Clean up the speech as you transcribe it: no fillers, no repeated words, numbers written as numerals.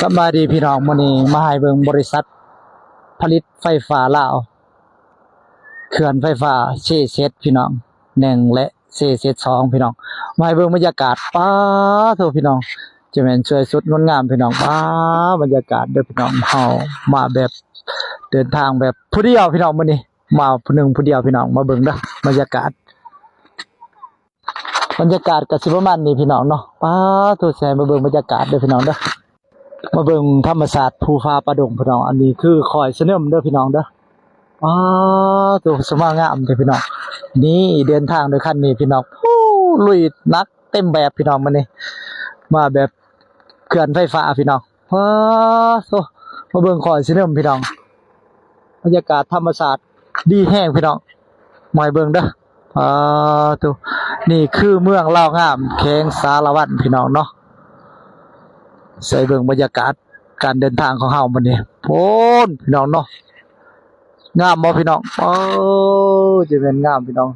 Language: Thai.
สบายดีพี่น้องมื้อนี้มาให้เบิ่งบริษัทผลิตไฟฟ้าลาวเขื่อนไฟฟ้าเชเซตพี่น้อง1และเชเซต2พี่น้องมาให้เบิ่งบรรยากาศป๊าโทพี่น้องจะแม่นสวยสุดงดงามพี่น้องป๊าบรรยากาศเด้อพี่น้องเฮามาแบบเดินทางแบบผู้เดียวพี่น้องมื้อนี้มาผู้หนึงผู้เดียวพี่น้องมาเบิ่งเด้อบรรยากาศก็สิประมาณนี้พี่น้องเนาะป๊าโทแซ่มาเบิ่งบรรยากาศเด้อพี่น้องเด้อมาเบิ่งธรรมศาสตร์ภูฟ้าประดงพี่น้องอันนี้คือคอยสนมเด้อพี่น้องเด้อตัวสมางามเด้อพี่น้องนี่เดินทางโดยคันนี้พี่น้องลุยนักเต็มแบบพี่น้องมื้อนี้มาแบบเขื่อนไฟฟ้าพี่น้องโตมาเบิ่งคอยสนมพี่น้องบรรยากาศธรรมศาสตร์ดีแห้งพี่น้องมาให้เบิ่งเด้อตัวนี่คือเมืองลาวงามแขวงสารวัตรพี่น้องเนาะใส่เบิ่งบรรยากาศการเดินทางของเฮามื้อนี้โพนพี่น้องเนาะงามบ่พี่น้องจะเป็นงามพี่น้อง